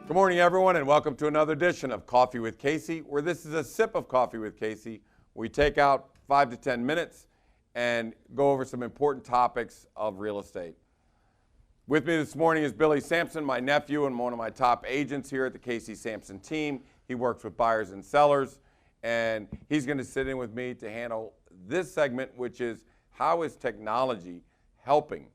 Good morning, everyone, and welcome to another edition of Coffee with Casey, where this is a sip of coffee with Casey. We take out 5 to 10 minutes and go over some important topics of real estate. With me this morning is Billy Samson, my nephew and one of my top agents here at the Casey Samson team. He works with buyers and sellers, and he's going to sit in with me to handle this segment, which is how is technology helping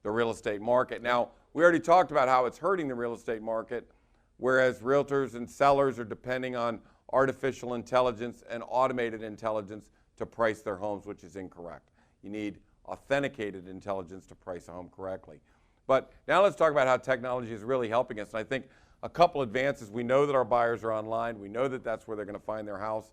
the real estate market? Now, we already talked about how it's hurting the real estate market, whereas realtors and sellers are depending on artificial intelligence and automated intelligence to price their homes, which is incorrect. You need authenticated intelligence to price a home correctly. But now let's talk about how technology is really helping us. And I think a couple advances. We know that our buyers are online. We know that that's where they're going to find their house.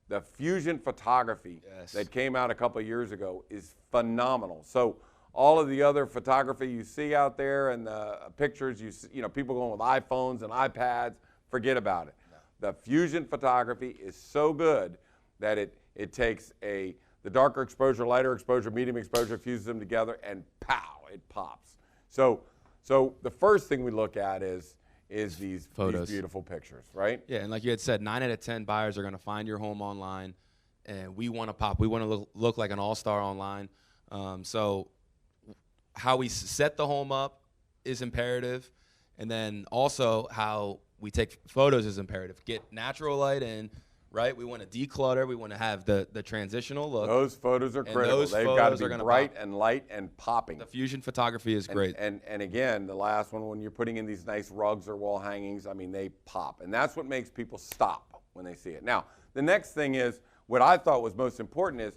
The fusion photography that came out a couple of years ago is phenomenal. So all of the other photography you see out there and the pictures, you know, people going with iPhones and iPads, forget about it. No. The fusion photography is so good that it takes the darker exposure, lighter exposure, medium exposure, fuses them together, and pow, it pops. So the first thing we look at is these beautiful pictures, right? Yeah, and like you had said, 9 out of 10 buyers are going to find your home online, and we want to pop. We want to look like an all-star online. So how we set the home up is imperative, and then also how we take photos is imperative. Get natural light in, right? We want to declutter. We want to have the transitional look. Those photos are critical. They've got to be bright and light and popping. The fusion photography is great. And again, the last one, when you're putting in these nice rugs or wall hangings, I mean, they pop. And that's what makes people stop when they see it. Now, the next thing is, what I thought was most important is,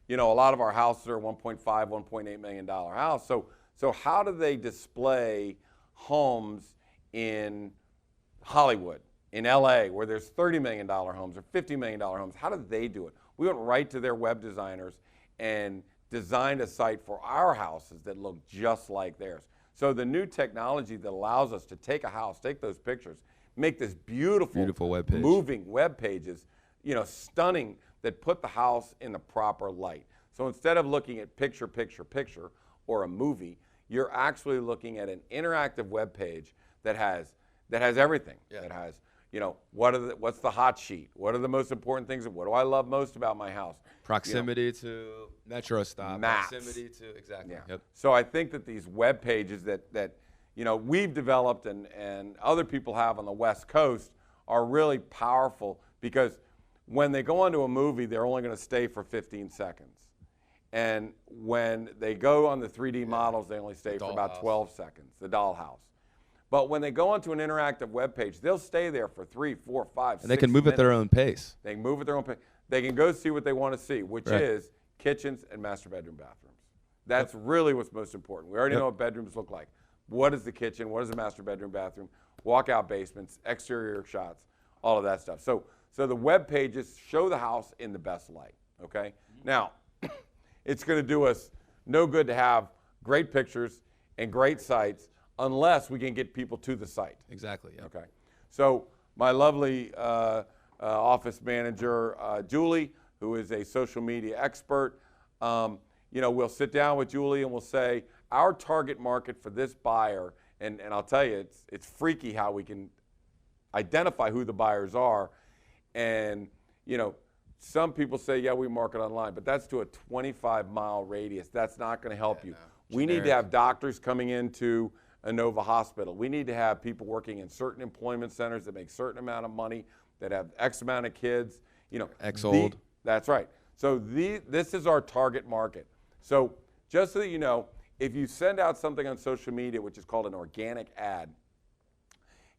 you know, a lot of our houses are $1.5, $1.8 million house. So how do they display homes in Hollywood, in LA, where there's $30 million homes or $50 million homes? How do they do it? We went right to their web designers and designed a site for our houses that look just like theirs. So the new technology that allows us to take a house, take those pictures, make this beautiful web page. Moving web pages, you know, stunning, that put the house in the proper light. So instead of looking at picture, or a movie, you're actually looking at an interactive web page that has everything. Yeah. That has, you know, what's the hot sheet? What are the most important things? What do I love most about my house? Proximity to metro stop. Maps. Proximity to, exactly. Yeah. Yep. So I think that these web pages that you know, we've developed and other people have on the West Coast are really powerful, because when they go onto a movie, they're only going to stay for 15 seconds. And when they go on the 3D models, they only stay for about 12 seconds, the dollhouse. But when they go onto an interactive web page, they'll stay there for 3, 4, 5, 6 And they can move minutes. at their own pace. They can move at their own pace. They can go see what they want to see, which is kitchens and master bedroom bathrooms. That's really what's most important. We already know what bedrooms look like. What is the kitchen? What is the master bedroom bathroom? Walkout basements, exterior shots, all of that stuff. So the web pages show the house in the best light, okay? Now, it's going to do us no good to have great pictures and great sites unless we can get people to the site. Exactly. Yeah. Okay. So my lovely office manager, Julie, who is a social media expert, you know, we'll sit down with Julie and we'll say, our target market for this buyer, and I'll tell you, it's freaky how we can identify who the buyers are. And, you know, some people say, yeah, we market online, but that's to a 25-mile radius. That's not going to help you. No. We need to have doctors coming into Inova Hospital. We need to have people working in certain employment centers that make certain amount of money, that have X amount of kids. You know, X-old. That's right. So this is our target market. So just so that you know, if you send out something on social media, which is called an organic ad,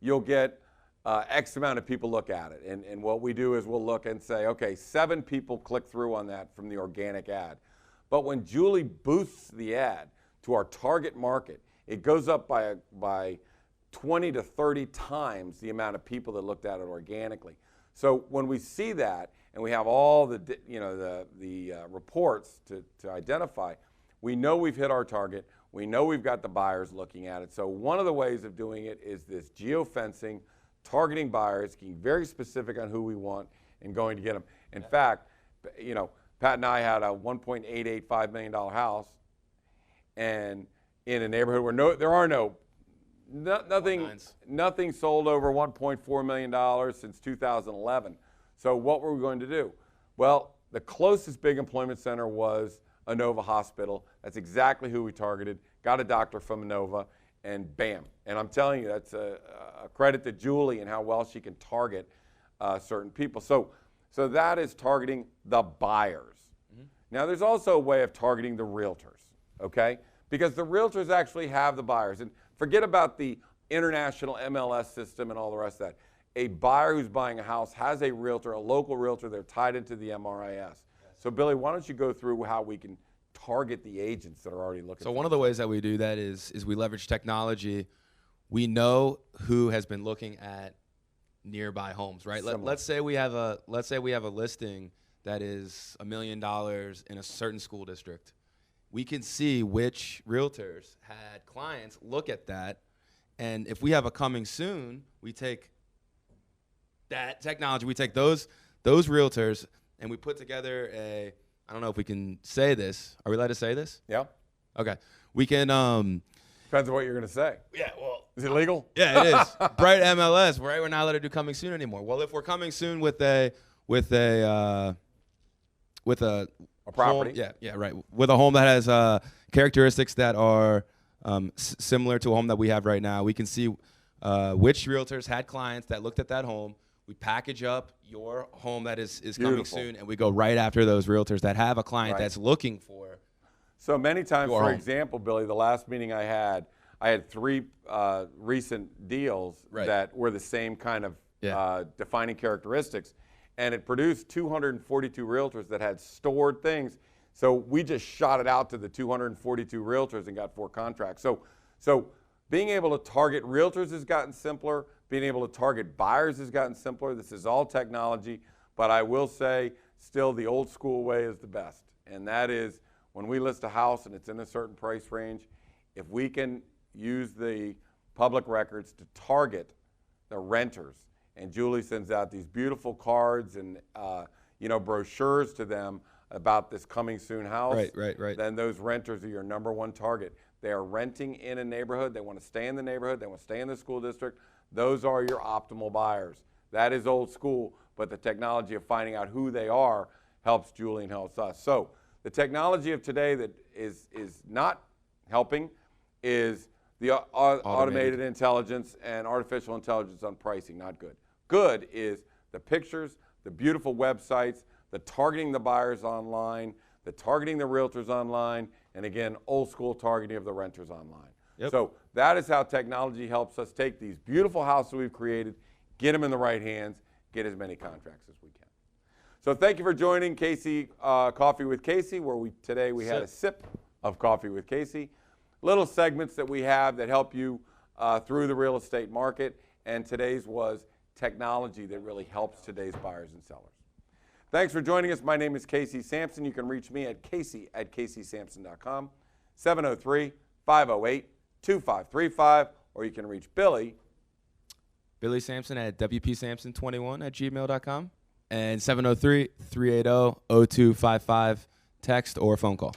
you'll get X amount of people look at it. And what we do is we'll look and say, okay, 7 people click through on that from the organic ad. But when Julie boosts the ad to our target market, it goes up by 20 to 30 times the amount of people that looked at it organically. So when we see that, and we have all the reports to identify, we know we've hit our target. We know we've got the buyers looking at it. So one of the ways of doing it is this geofencing, targeting buyers, getting very specific on who we want and going to get them. In fact, you know, Pat and I had a $1.885 million house, and in a neighborhood where there are no Nothing sold over $1.4 million since 2011. So what were we going to do? Well, the closest big employment center was Inova Hospital. That's exactly who we targeted. Got a doctor from Inova, and bam. And I'm telling you, that's a credit to Julie and how well she can target certain people. So that is targeting the buyers. Now, there's also a way of targeting the realtors, okay? Because the realtors actually have the buyers. And forget about the international MLS system and all the rest of that. A buyer who's buying a house has a realtor, a local realtor. They're tied into the MRIS. Yes. So, Billy, why don't you go through how we can target the agents that are already looking? So one of the ways that we do that is we leverage technology. We know who has been looking at nearby homes, right? Let's say we have a listing that is $1 million in a certain school district. We can see which realtors had clients look at that, and if we have a coming soon, we take that technology, we take those realtors, and we put together a, I don't know if we can say this. Are we allowed to say this? Yeah. Okay. We can. Depends on what you're going to say. Yeah. Well. Is it legal? Yeah, it is. Bright MLS. Right. We're not allowed to do coming soon anymore. Well, if we're coming soon with a property. Home, yeah, right. With a home that has characteristics that are similar to a home that we have right now, we can see which realtors had clients that looked at that home. We package up your home that is coming soon, and we go right after those realtors that have a client that's looking for. So many times, for home. example, Billy, the last meeting I had 3 recent deals that were the same kind of defining characteristics. And it produced 242 realtors that had stored things. So we just shot it out to the 242 realtors and got 4 contracts. So being able to target realtors has gotten simpler. Being able to target buyers has gotten simpler. This is all technology. But I will say, still, the old school way is the best. And that is when we list a house and it's in a certain price range, if we can use the public records to target the renters, and Julie sends out these beautiful cards and brochures to them about this coming soon house. Right. Then those renters are your #1 target. They are renting in a neighborhood. They want to stay in the neighborhood. They want to stay in the school district. Those are your optimal buyers. That is old school, but the technology of finding out who they are helps Julie and helps us. So the technology of today that is not helping is the automated intelligence and artificial intelligence on pricing. Not good. Good is the pictures, the beautiful websites, the targeting the buyers online, the targeting the realtors online, and again, old school targeting of the renters online. Yep. So that is how technology helps us take these beautiful houses we've created, get them in the right hands, get as many contracts as we can. So thank you for joining Casey Coffee with Casey, where today we had a sip of coffee with Casey. Little segments that we have that help you through the real estate market, and today's was technology that really helps today's buyers and sellers. Thanks for joining us. My name is Casey Samson. You can reach me at casey@caseysamson.com, 703-508-2535, or you can reach Billy Samson at wpsamson21@gmail.com, and 703-380-0255, text or phone call.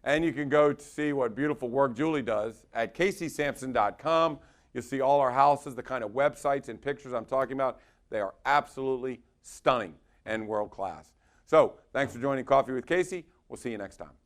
And you can go to see what beautiful work Julie does at caseysamson.com. You'll see all our houses, the kind of websites and pictures I'm talking about. They are absolutely stunning and world class. So thanks for joining Coffee with Casey. We'll see you next time.